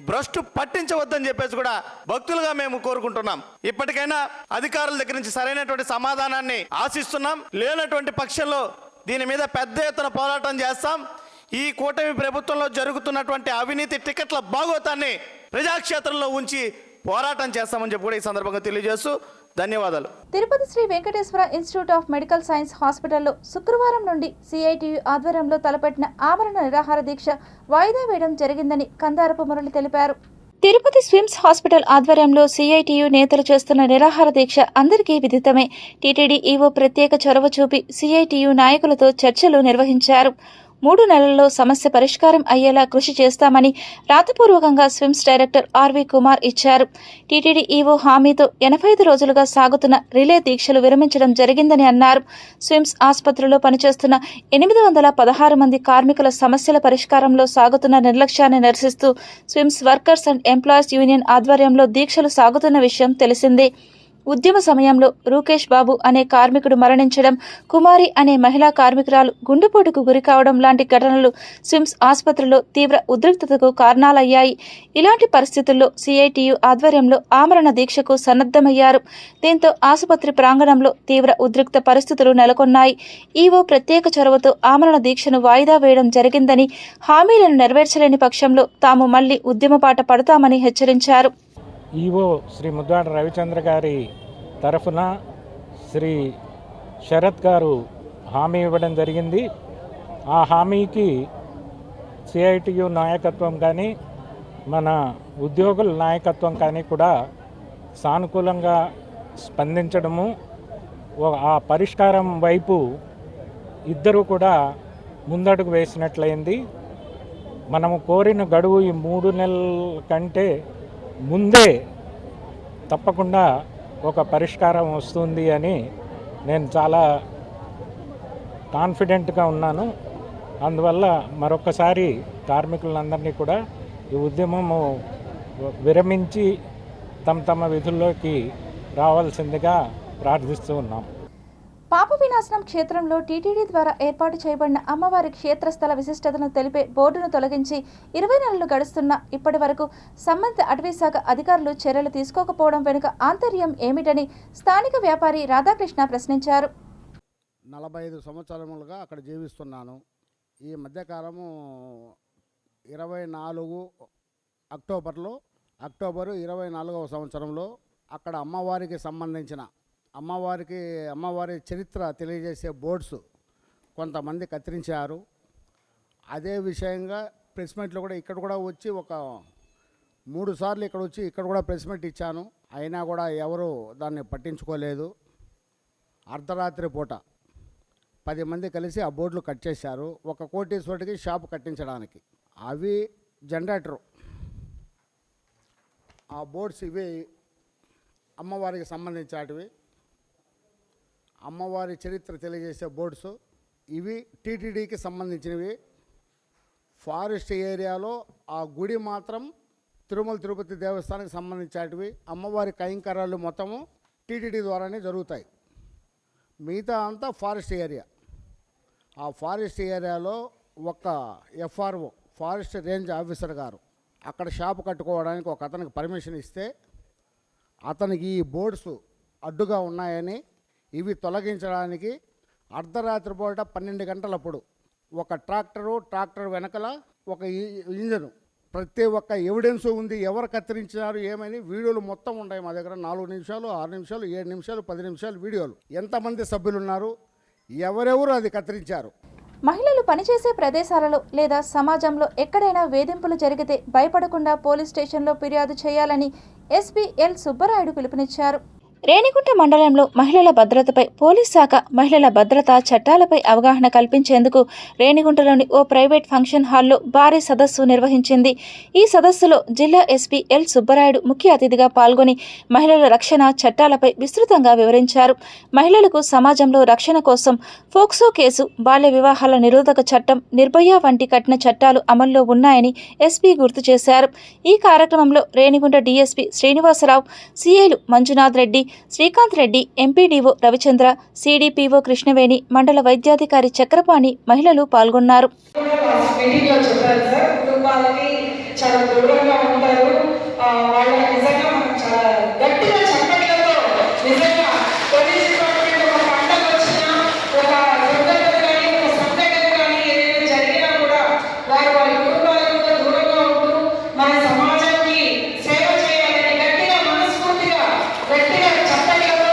భ్రష్టు పట్టించవద్దని చెప్పేసి కూడా భక్తులుగా మేము కోరుకుంటున్నాం. ఇప్పటికైనా అధికారుల దగ్గర నుంచి సరైనటువంటి సమాధానాన్ని ఆశిస్తున్నాం. లేనటువంటి పక్షంలో దీని మీద పెద్ద ఎత్తున పోరాటం చేస్తాం. ఈ కూటమి ప్రభుత్వంలో జరుగుతున్నటువంటి అవినీతి టికెట్ల భాగోతాన్ని ప్రజాక్షేత్రంలో ఉంచి పోరాటం చేస్తామని చెప్పి కూడా ఈ సందర్భంగా తెలియజేస్తూ ధన్యవాదాలు. Tirupati Sri Venkateswara institute of medical science హాస్పిటల్లో శుక్రవారం నుండి సిఐటియు ఆధ్వర్యంలో తలపెట్టిన ఆమరణ నిరాహార దీక్ష వాయిదా వేయడం జరిగిందని కందారపు మురళి తెలిపారు. తిరుపతి స్విమ్స్ హాస్పిటల్ ఆధ్వర్యంలో సిఐటియు నేతలు చేస్తున్న నిరాహార దీక్ష అందరికీ విదితమే. టీటీడీ ఈవో ప్రత్యేక చొరవ చూపి సిఐటియు నాయకులతో చర్చలు నిర్వహించారు. 3 నెలల్లో సమస్య పరిష్కారం అయ్యేలా కృషి చేస్తామని రాతపూర్వకంగా స్విమ్స్ డైరెక్టర్ ఆర్వి కుమార్ ఇచ్చారు. టీటీడీ ఈవో హామీతో 85 రోజులుగా సాగుతున్న రిలే దీక్షలు విరమించడం జరిగిందని అన్నారు. స్విమ్స్ ఆసుపత్రిలో పనిచేస్తున్న 816 మంది కార్మికుల సమస్యల పరిష్కారంలో సాగుతున్న నిర్లక్ష్యాన్ని నిరసిస్తూ SVIMS workers and employees union ఆధ్వర్యంలో దీక్షలు సాగుతున్న విషయం తెలిసిందే. ఉద్యమ సమయంలో రూకేష్ బాబు అనే కార్మికుడు మరణించడం, కుమారి అనే మహిళా కార్మికురాలు గుండెపోటుకు గురి కావడం లాంటి ఘటనలు స్విమ్స్ ఆసుపత్రిలో తీవ్ర ఉద్రిక్తతకు కారణాలయ్యాయి. ఇలాంటి పరిస్థితుల్లో సిఐటియు ఆధ్వర్యంలో ఆమరణ దీక్షకు సన్నద్ధమయ్యారు. దీంతో ఆసుపత్రి ప్రాంగణంలో తీవ్ర ఉద్రిక్త పరిస్థితులు నెలకొన్నాయి. ఈవో ప్రత్యేక చొరవతో ఆమరణ దీక్షను వాయిదా వేయడం జరిగిందని, హామీలను నెరవేర్చలేని పక్షంలో తాము మళ్లీ ఉద్యమబాట పడతామని హెచ్చరించారు. ఈవో శ్రీ ముద్దాడ రవిచంద్ర గారి తరఫున శ్రీ శరత్ గారు హామీ ఇవ్వడం జరిగింది. ఆ హామీకి సిఐటియు నాయకత్వం కానీ మన ఉద్యోగుల నాయకత్వం కానీ కూడా సానుకూలంగా స్పందించడము, ఆ పరిష్కారం వైపు ఇద్దరు కూడా ముందడుగు వేసినట్లయింది. మనము కోరిన గడువు ఈ 3 నెలల కంటే ముందే తప్పకుండా ఒక పరిష్కారం వస్తుంది అని నేను చాలా కాన్ఫిడెంట్గా ఉన్నాను. అందువల్ల మరొకసారి కార్మికులందరినీ కూడా ఈ ఉద్యమము విరమించి తమ విధుల్లోకి రావాల్సిందిగా ప్రార్థిస్తూ ఉన్నాం. పాప వినాశనం క్షేత్రంలో టీటీడీ ద్వారా ఏర్పాటు చేయబడిన అమ్మవారి క్షేత్రస్థల విశిష్టతను తెలిపే బోర్డును తొలగించి 20 నెలలు గడుస్తున్నా ఇప్పటి వరకు సంబంధిత అటవీశాఖ అధికారులు చర్యలు తీసుకోకపోవడం వెనుక ఆంతర్యం ఏమిటని స్థానిక వ్యాపారి రాధాకృష్ణ ప్రశ్నించారు. 45 సంవత్సరములుగా అక్కడ జీవిస్తున్నాను. ఈ మధ్యకాలము 24 అక్టోబరు 24వ సంవత్సరంలో అక్కడ అమ్మవారికి సంబంధించిన అమ్మవారి చరిత్ర తెలియజేసే బోర్డ్స్ కొంతమంది కత్తిరించారు. అదే విషయంగా ప్రెస్ మీట్లో కూడా ఇక్కడ కూడా వచ్చి ఒక 3 సార్లు ఇక్కడ కూడా ప్రెస్ మీట్ ఇచ్చాను. అయినా కూడా ఎవరు దాన్ని పట్టించుకోలేదు. అర్ధరాత్రి పూట 10 మంది కలిసి ఆ బోర్డులు కట్ చేశారు. ఒక కోటీశ్వరుడికి షాపు కట్టించడానికి. అవి జనరేటరు, ఆ బోర్డ్స్ ఇవి అమ్మవారికి సంబంధించినవి. అమ్మవారి చరిత్ర తెలియజేసే బోర్డ్స్ ఇవి టీటీడీకి సంబంధించినవి. ఫారెస్ట్ ఏరియాలో ఆ గుడి మాత్రం తిరుమల తిరుపతి దేవస్థానానికి సంబంధించినవి. అమ్మవారి కైంకర్యాలు మొత్తము టీటీడీ ద్వారానే జరుగుతాయి. మిగతా అంతా ఫారెస్ట్ ఏరియా. ఆ ఫారెస్ట్ ఏరియాలో ఒక ఎఫ్ఆర్ఓ ఫారెస్ట్ రేంజ్ ఆఫీసర్ గారు అక్కడ షాపు కట్టుకోవడానికి ఒక అతనికి పర్మిషన్ ఇస్తే అతనికి ఈ బోర్డ్స్ అడ్డుగా ఉన్నాయని ఇవి తొలగించడానికి అర్ధరాత్రి పూట 12 గంటలప్పుడు ఒక ట్రాక్టర్ వెనకల ఒక ఇంజను, ప్రతి ఒక్క ఎవిడెన్సు ఉంది. ఎవరు కత్తిరించారు ఏమని వీడియోలు మొత్తం ఉంటాయి మా దగ్గర. 4 నిమిషాలు, 6 నిమిషాలు, 7 నిమిషాలు, 10 నిమిషాలు వీడియోలు. ఎంతమంది సభ్యులు ఉన్నారు, ఎవరెవరు అది కత్తిరించారు. మహిళలు పనిచేసే ప్రదేశాలలో లేదా సమాజంలో ఎక్కడైనా వేధింపులు జరిగితే భయపడకుండా పోలీస్ స్టేషన్లో ఫిర్యాదు చేయాలని ఎస్పీ ఎల్ సుబ్బరాయుడు పిలుపునిచ్చారు. రేణిగుంట మండలంలో మహిళల భద్రతపై పోలీస్ శాఖ మహిళల భద్రతా చట్టాలపై అవగాహన కల్పించేందుకు రేణిగుంటలోని ఓ ప్రైవేట్ ఫంక్షన్ హాల్లో భారీ సదస్సు నిర్వహించింది. ఈ సదస్సులో జిల్లా ఎస్పీ ఎల్ సుబ్బరాయుడు ముఖ్య అతిథిగా పాల్గొని మహిళల రక్షణ చట్టాలపై విస్తృతంగా వివరించారు. మహిళలకు సమాజంలో రక్షణ కోసం ఫోక్సో కేసు, బాల్య వివాహాల నిరోధక చట్టం, నిర్భయ వంటి కఠిన చట్టాలు అమల్లో ఉన్నాయని ఎస్పీ గుర్తు చేశారు. ఈ కార్యక్రమంలో రేణిగుంట డీఎస్పీ శ్రీనివాసరావు, సీఐలు మంజునాథ్ రెడ్డి, శ్రీకాంత్ రెడ్డి, ఎంపీడీఓ రవిచంద్ర, సిడిపిఓ కృష్ణవేణి, మండల వైద్యాధికారి చక్రపాణి మహిళలు పాల్గొన్నారు. చాలా దూరంగా ఉంటారు. వాళ్ళ నిజంగా మనం చాలా గట్టిగా చప్పట్లతో నిజంగా పోలీస్ డిపార్ట్మెంట్ ఒక పంటకు వచ్చినా, ఒక దుర్ఘటన కానీ, ఒక సంఘటన కానీ ఏదైనా జరిగినా కూడా వారి కుటుంబాలకు కూడా దూరంగా ఉంటూ మన సమాజానికి సేవ చేయాలని గట్టిగా మనస్ఫూర్తిగా గట్టిగా చప్పట్లతో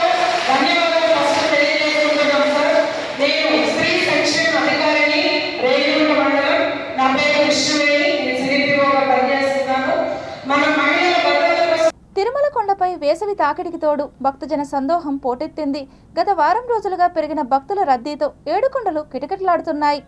ధన్యవాదాలు ఫస్ట్ తెలియజేసుకుంటున్నాం సార్. నేను స్త్రీ సంక్షేమ అధికారిని, రేణిగుంట మండలం. నా పేరు కృష్ణవేణి. తిరుమల కొండపై వేసవి తాకిడికి తోడు భక్తజన సందోహం పోటెత్తింది. గత వారం రోజులుగా పెరిగిన భక్తుల రద్దీతో ఏడుకొండలు కిటకిటలాడుతున్నాయి.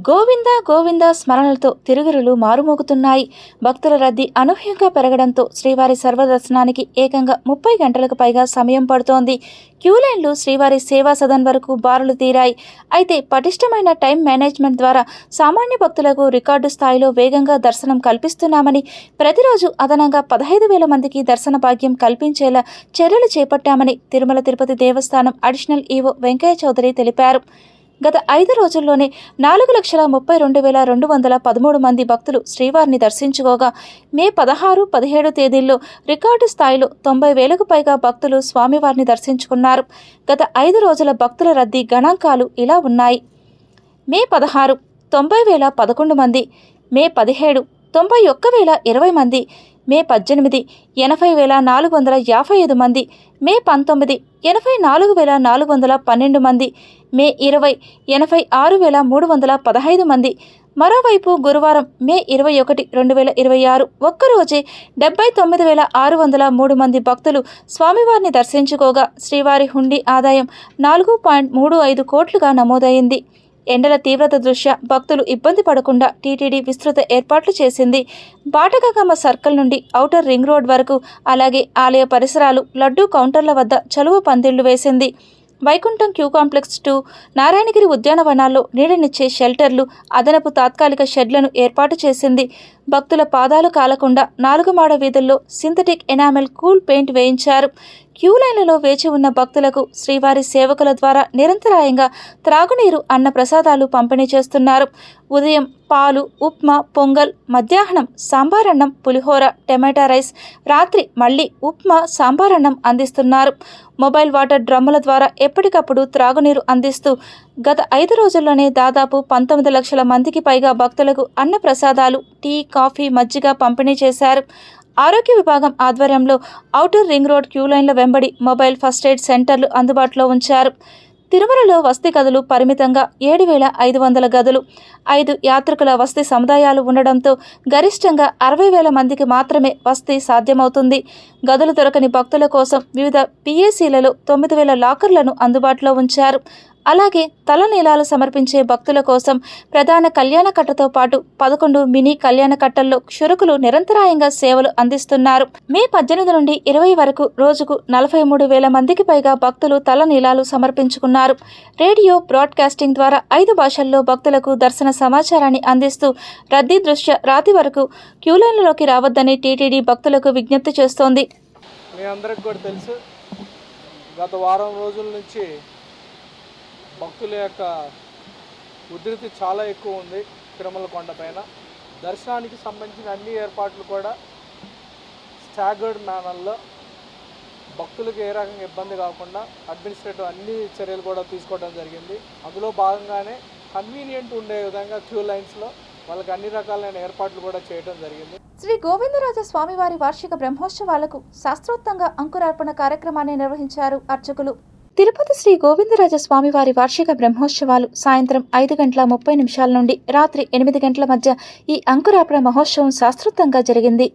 గోవింద గోవింద స్మరణలతో తిరుగురులు మారుమోగుతున్నాయి. భక్తుల రద్దీ అనూహ్యంగా పెరగడంతో శ్రీవారి సర్వదర్శనానికి ఏకంగా 30 గంటలకు పైగా సమయం పడుతోంది. క్యూలైన్లు శ్రీవారి సేవా సదన్ వరకు బారులు తీరాయి. అయితే పటిష్టమైన టైం మేనేజ్మెంట్ ద్వారా సామాన్య భక్తులకు రికార్డు స్థాయిలో వేగంగా దర్శనం కల్పిస్తున్నామని, ప్రతిరోజు అదనంగా 15,000 మందికి దర్శన భాగ్యం కల్పించేలా చర్యలు చేపట్టామని తిరుమల తిరుపతి దేవస్థానం అడిషనల్ ఈవో వెంకయ్య చౌదరి తెలిపారు. గత 5 రోజుల్లోనే 4,32,213 మంది భక్తులు శ్రీవారిని దర్శించుకోగా మే 16, 17 తేదీల్లో రికార్డు స్థాయిలో 90,000కు పైగా భక్తులు స్వామివారిని దర్శించుకున్నారు. గత 5 రోజుల భక్తుల రద్దీ గణాంకాలు ఇలా ఉన్నాయి. మే 16 90,011 మంది, మే 17 91,020 మంది, మే 18 80,455 మంది, మే 19 84,412 మంది, మే 20 86,315 మంది. మరోవైపు గురువారం మే 21, 2026 ఒక్కరోజే 79,603 మంది భక్తులు స్వామివారిని దర్శించుకోగా శ్రీవారి హుండీ ఆదాయం 4.35 కోట్లుగా నమోదైంది. ఎండల తీవ్రత దృష్ట్యా భక్తులు ఇబ్బంది పడకుండా టీటీడీ విస్తృత ఏర్పాట్లు చేసింది. బాటగంగమ్మ సర్కిల్ నుండి ఔటర్ రింగ్ రోడ్ వరకు, అలాగే ఆలయ పరిసరాలు, లడ్డూ కౌంటర్ల వద్ద చలువ పందిళ్లు వేసింది. వైకుంఠం క్యూ కాంప్లెక్స్ 2, నారాయణగిరి ఉద్యానవనాల్లో నీడనిచ్చే షెల్టర్లు, అదనపు తాత్కాలిక షెడ్లను ఏర్పాటు చేసింది. భక్తుల పాదాలు కాలకుండా 4 మాడ వీధుల్లో సింథటిక్ ఎనామెల్ కూల్ పెయింట్ వేయించారు. క్యూ లైన్లలో వేచి ఉన్న భక్తులకు శ్రీవారి సేవకుల ద్వారా నిరంతరాయంగా త్రాగునీరు, అన్న ప్రసాదాలు పంపిణీ చేస్తున్నారు. ఉదయం పాలు, ఉప్మా, పొంగల్, మధ్యాహ్నం సాంబారన్నం, పులిహోర, టమాటా రైస్, రాత్రి మళ్ళీ ఉప్మా, సాంబారన్నం అందిస్తున్నారు. మొబైల్ వాటర్ డ్రమ్ముల ద్వారా ఎప్పటికప్పుడు త్రాగునీరు అందిస్తూ గత 5 రోజుల్లోనే దాదాపు 19 లక్షల మందికి పైగా భక్తులకు అన్న ప్రసాదాలు, టీ, కాఫీ, మజ్జిగ పంపిణీ చేశారు. ఆరోగ్య విభాగం ఆధ్వర్యంలో ఔటర్ రింగ్ రోడ్ క్యూ లైన్ల వెంబడి మొబైల్ ఫస్ట్ ఎయిడ్ సెంటర్లు అందుబాటులో ఉంచారు. తిరుమలలో వసతి గదులు పరిమితంగా 7,500 గదులు, 5 యాత్రికుల వసతి సముదాయాలు ఉండడంతో గరిష్టంగా 60,000 మందికి మాత్రమే వసతి సాధ్యమవుతుంది. గదులు దొరకని భక్తుల కోసం వివిధ పిఏసీలలో 9,000 లాకర్లను అందుబాటులో ఉంచారు. అలాగే తలనీలాలు సమర్పించే భక్తుల కోసం ప్రధాన కళ్యాణ కట్టతో పాటు 11 మినీ కళ్యాణ కట్టల్లో క్షురకులు నిరంతరాయంగా సేవలు అందిస్తున్నారు. మే 18 నుండి 20 వరకు రోజుకు 43,000 మందికి పైగా భక్తులు తలనీలాలు సమర్పించుకున్నారు. రేడియో బ్రాడ్కాస్టింగ్ ద్వారా 5 భాషల్లో భక్తులకు దర్శన సమాచారాన్ని అందిస్తూ రద్దీ దృష్ట్యా రాత్రి వరకు క్యూలైన్లలోకి రావద్దని టీటీడీ భక్తులకు విజ్ఞప్తి చేస్తోంది. మీ అందరికి కూడా తెలుసు, గత వారం రోజుల నుంచి భక్తుల యొక్క ఉధృతి చాలా ఎక్కువ ఉంది. తిరుమల కొండపైన దర్శనానికి సంబంధించిన అన్ని ఏర్పాట్లు కూడా స్టాగర్డ్ మేనర్లో భక్తులకు ఏ రకంగా ఇబ్బంది కాకుండా అడ్మినిస్ట్రేటివ్ అన్ని చర్యలు కూడా తీసుకోవడం జరిగింది. అందులో భాగంగానే కన్వీనియంట్ ఉండే విధంగా క్యూ లైన్స్లో వాళ్ళకి అన్ని రకాలైన ఏర్పాట్లు కూడా చేయడం జరిగింది. శ్రీ గోవిందరాజ స్వామివారి వార్షిక బ్రహ్మోత్సవాలకు శాస్త్రోక్తంగా అంకురార్పణ కార్యక్రమాన్ని నిర్వహించారు అర్చకులు. తిరుపతి శ్రీ గోవిందరాజ స్వామివారి వార్షిక బ్రహ్మోత్సవాలు సాయంత్రం 5:30 నుండి రాత్రి 8 గంటల మధ్య ఈ అంకురార్పణ మహోత్సవం శాస్త్రోక్తంగా జరిగింది.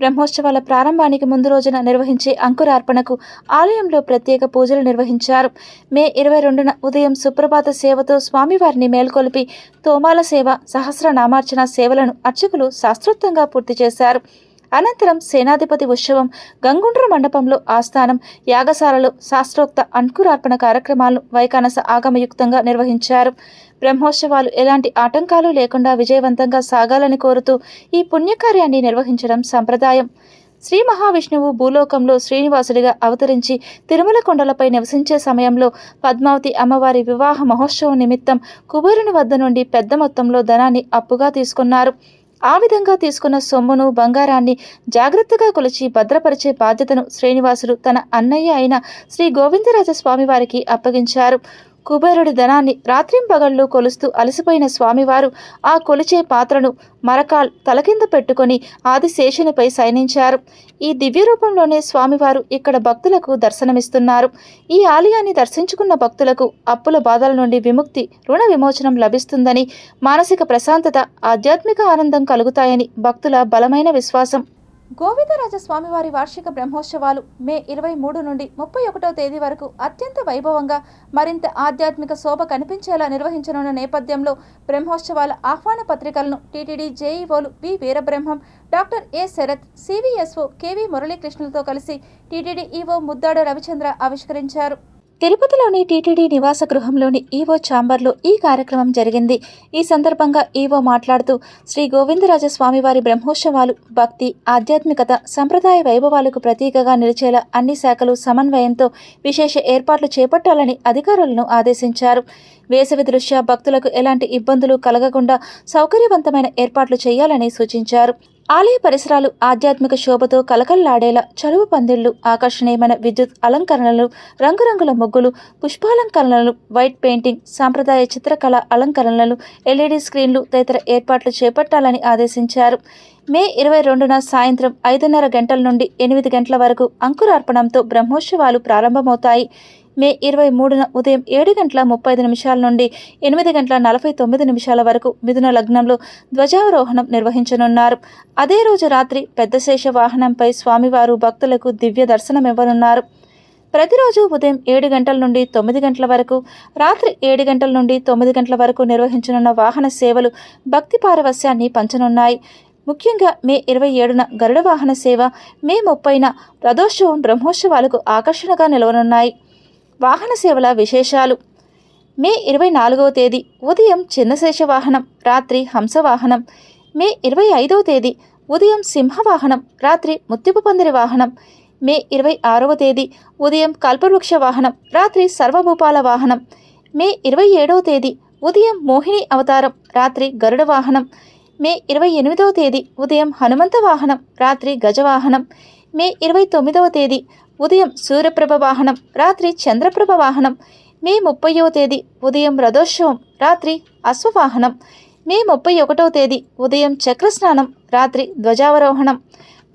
బ్రహ్మోత్సవాల ప్రారంభానికి ముందు రోజున నిర్వహించే అంకురార్పణకు ఆలయంలో ప్రత్యేక పూజలు నిర్వహించారు. మే 22న ఉదయం సుప్రభాత సేవతో స్వామివారిని మేల్కొలిపి తోమాల సేవ, సహస్రనామార్చన సేవలను అర్చకులు శాస్త్రోక్తంగా పూర్తి చేశారు. అనంతరం సేనాధిపతి ఉత్సవం, గంగుండ్ర మండపంలో ఆస్థానం, యాగశాలలో శాస్త్రోక్త అంకురార్పణ కార్యక్రమాలను వైకానస ఆగమయుక్తంగా నిర్వహించారు. బ్రహ్మోత్సవాలు ఎలాంటి ఆటంకాలు లేకుండా విజయవంతంగా సాగాలని కోరుతూ ఈ పుణ్యకార్యాన్ని నిర్వహించడం సంప్రదాయం. శ్రీ మహావిష్ణువు భూలోకంలో శ్రీనివాసుడిగా అవతరించి తిరుమల కొండలపై నివసించే సమయంలో పద్మావతి అమ్మవారి వివాహ మహోత్సవం నిమిత్తం కుబేరుని వద్ద నుండి పెద్ద మొత్తంలో ధనాన్ని అప్పుగా తీసుకున్నారు. ఆ విధంగా తీసుకున్న సొమ్మును, బంగారాన్ని జాగ్రత్తగా కొలిచి భద్రపరిచే బాధ్యతను శ్రీనివాసుడు తన అన్నయ్య అయిన శ్రీ గోవిందరాజస్వామి వారికి అప్పగించారు. కుబేరుడి ధనాన్ని రాత్రింపగళ్ళు కొలుస్తూ అలసిపోయిన స్వామివారు ఆ కొలిచే పాత్రను మరకాల్ తలకింద పెట్టుకొని ఆదిశేషునిపై శయనించారు. ఈ దివ్య రూపంలోనే స్వామివారు ఇక్కడ భక్తులకు దర్శనమిస్తున్నారు. ఈ ఆలయాన్ని దర్శించుకున్న భక్తులకు అప్పుల బాధల నుండి విముక్తి, రుణ విమోచనం లభిస్తుందని, మానసిక ప్రశాంతత, ఆధ్యాత్మిక ఆనందం కలుగుతాయని భక్తుల బలమైన విశ్వాసం. గోవిందరాజస్వామివారి వార్షిక బ్రహ్మోత్సవాలు మే 23 నుండి 31వ తేదీ వరకు అత్యంత వైభవంగా, మరింత ఆధ్యాత్మిక శోభ కనిపించేలా నిర్వహించనున్న నేపథ్యంలో బ్రహ్మోత్సవాల ఆహ్వాన పత్రికలను టీటీడీ జేఈఓలు V Veerabrahmam, doctor A Sarath, CVSO KV మురళీకృష్ణులతో కలిసి టీటీడీ ఈవో ముద్దాడ రవిచంద్ర ఆవిష్కరించారు. తిరుపతిలోని టీటీడీ నివాస గృహంలోని ఈవో ఛాంబర్లో ఈ కార్యక్రమం జరిగింది. ఈ సందర్భంగా ఈవో మాట్లాడుతూ శ్రీ గోవిందరాజస్వామివారి బ్రహ్మోత్సవాలు భక్తి, ఆధ్యాత్మికత, సంప్రదాయ వైభవాలకు ప్రతీకగా నిలిచేలా అన్ని శాఖలు సమన్వయంతో విశేష ఏర్పాట్లు చేపట్టాలని అధికారులను ఆదేశించారు. వేసవి దృష్ట్యా భక్తులకు ఎలాంటి ఇబ్బందులు కలగకుండా సౌకర్యవంతమైన ఏర్పాట్లు చేయాలని సూచించారు. ఆలయ పరిసరాలు ఆధ్యాత్మిక శోభతో కలకల్లాడేలా చలువ పందిళ్లు, ఆకర్షణీయమైన విద్యుత్ అలంకరణలు, రంగురంగుల ముగ్గులు, పుష్పాలంకరణలు, వైట్ పెయింటింగ్, సాంప్రదాయ చిత్రకళ అలంకరణలు, ఎల్ఈడి స్క్రీన్లు తదితర ఏర్పాట్లు చేపట్టాలని ఆదేశించారు. మే 22న సాయంత్రం 5:30 గంటల నుండి 8 గంటల వరకు అంకురార్పణంతో బ్రహ్మోత్సవాలు ప్రారంభమవుతాయి. మే 23న ఉదయం 7:35 నుండి 8:49 వరకు మిథున లగ్నంలో ధ్వజారోహణం నిర్వహించనున్నారు. అదే రోజు రాత్రి పెద్ద శేష వాహనంపై స్వామివారు భక్తులకు దివ్య దర్శనమివ్వనున్నారు. ప్రతిరోజు ఉదయం 7 గంటల నుండి 9 గంటల వరకు, రాత్రి 7 గంటల నుండి 9 గంటల వరకు నిర్వహించనున్న వాహన సేవలు భక్తి పారవస్యాన్ని పంచనున్నాయి. ముఖ్యంగా మే 27న గరుడ వాహన సేవ, మే 30న రథోత్సవం బ్రహ్మోత్సవాలకు ఆకర్షణగా నిలవనున్నాయి. వాహన సేవల విశేషాలు: మే 24వ తేదీ ఉదయం చిన్నశేష వాహనం, రాత్రి హంసవాహనం. మే 25వ తేదీ ఉదయం సింహవాహనం, రాత్రి ముత్యపు పందిరి వాహనం. మే 26వ తేదీ ఉదయం కల్పవృక్ష వాహనం, రాత్రి సర్వభూపాల వాహనం. మే 27వ తేదీ ఉదయం మోహిని అవతారం, రాత్రి గరుడ వాహనం. మే 28వ తేదీ ఉదయం హనుమంత వాహనం, రాత్రి గజవాహనం. మే 29వ తేదీ ఉదయం సూర్యప్రభ వాహనం, రాత్రి చంద్రప్రభ వాహనం. మే 30వ తేదీ ఉదయం రథోత్సవం, రాత్రి అశ్వవాహనం. మే 31వ తేదీ ఉదయం చక్రస్నానం, రాత్రి ధ్వజావరోహణం.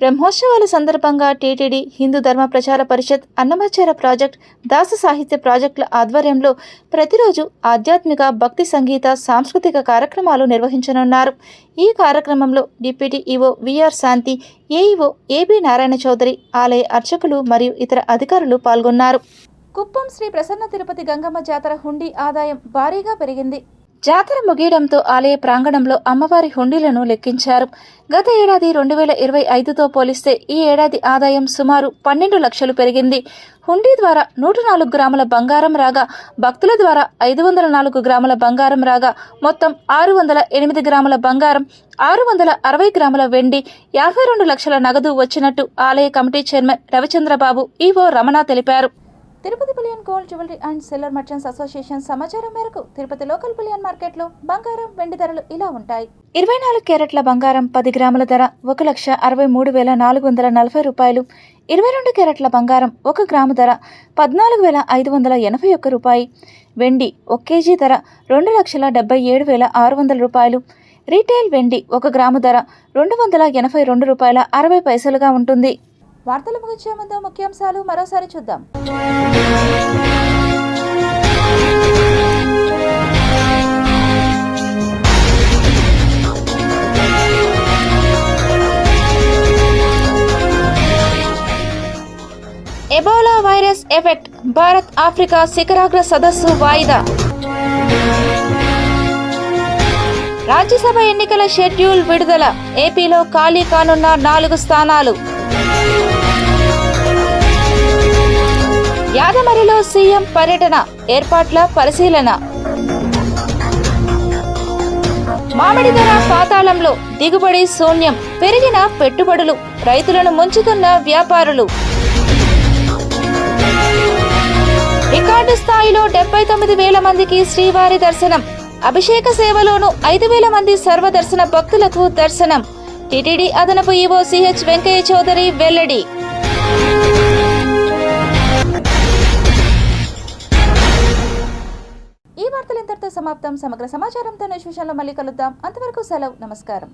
బ్రహ్మోత్సవాల సందర్భంగా టీటీడీ, హిందూ ధర్మ ప్రచార పరిషత్, అన్నమాచార ప్రాజెక్ట్, దాస సాహిత్య ప్రాజెక్టుల ఆధ్వర్యంలో ప్రతిరోజు ఆధ్యాత్మిక, భక్తి, సంగీత, సాంస్కృతిక కార్యక్రమాలు నిర్వహించనున్నారు. ఈ కార్యక్రమంలో డిప్యూటీ ఈవో విఆర్ శాంతి, ఏఈఓ ఏబి నారాయణ చౌదరి, ఆలయ అర్చకులు మరియు ఇతర అధికారులు పాల్గొన్నారు. కుప్పం శ్రీ ప్రసన్న తిరుపతి గంగమ్మ జాతర హుండీ ఆదాయం భారీగా పెరిగింది. జాతర ముగియడంతో ఆలయ ప్రాంగణంలో అమ్మవారి హుండీలను లెక్కించారు. గత ఏడాది 2025తో పోలిస్తే ఈ ఏడాది ఆదాయం సుమారు 12 లక్షలు పెరిగింది. హుండీ ద్వారా 104 గ్రాముల బంగారం రాగా, భక్తుల ద్వారా 504 గ్రాముల బంగారం రాగా, మొత్తం 608 గ్రాముల బంగారం, 660 గ్రాముల వెండి, 52 లక్షల నగదు వచ్చినట్టు ఆలయ committee chairman Ravichandrababu, EO Ramana తెలిపారు. Tirupati bullion gold jewellery and silver merchants association సమాచారం మేరకు తిరుపతి లోకల్ బులియన్ మార్కెట్లో బంగారం, వెండి ధరలు ఇలా ఉంటాయి. 24 క్యారెట్ల బంగారం 10 గ్రాముల ధర 1,63,440 రూపాయలు. 22 క్యారెట్ల బంగారం 1 గ్రాము ధర 14,581 రూపాయి. వెండి 1 కేజీ ధర 2,77,600 రూపాయలు. రీటైల్ వెండి 1 గ్రాము ధర 282 రూపాయల 60 పైసలుగా ఉంటుంది. వార్తలు ముగించే ముందు ముఖ్యాంశాలు మరోసారి చూద్దాం. Ebola virus effect, Bharat Africa శిఖరాగ్ర సదస్సు వాయిదా. రాజ్యసభ ఎన్నికల షెడ్యూల్ విడుదల, ఏపీలో ఖాళీ కానున్న 4 స్థానాలు. యాదమరిలో సీఎం పర్యటన, ఏర్పాట్ల పరిశీలన. మామిడి ధర పాతాళంలో, దిగుబడి శూన్యం, పెరిగిన పెట్టుబడులు. రైతులను ముంచుతున్న వ్యాపారులు. రికార్డు స్థాయిలో 79,000 మందికి శ్రీవారి దర్శనం. అభిషేక సేవలోనూ 5,000 మంది సర్వదర్శన భక్తులకు దర్శనం. టీటీడీ అదనపు ఈవో సిహెచ్ వెంకయ్య చౌదరి వెల్లడి. ఈ వార్తలు ఇంతటితో సమాప్తం. సమగ్ర సమాచారంతో నెక్స్ట్ విషయంలో మళ్ళీ కలుద్దాం. అంతవరకు సెలవు. నమస్కారం.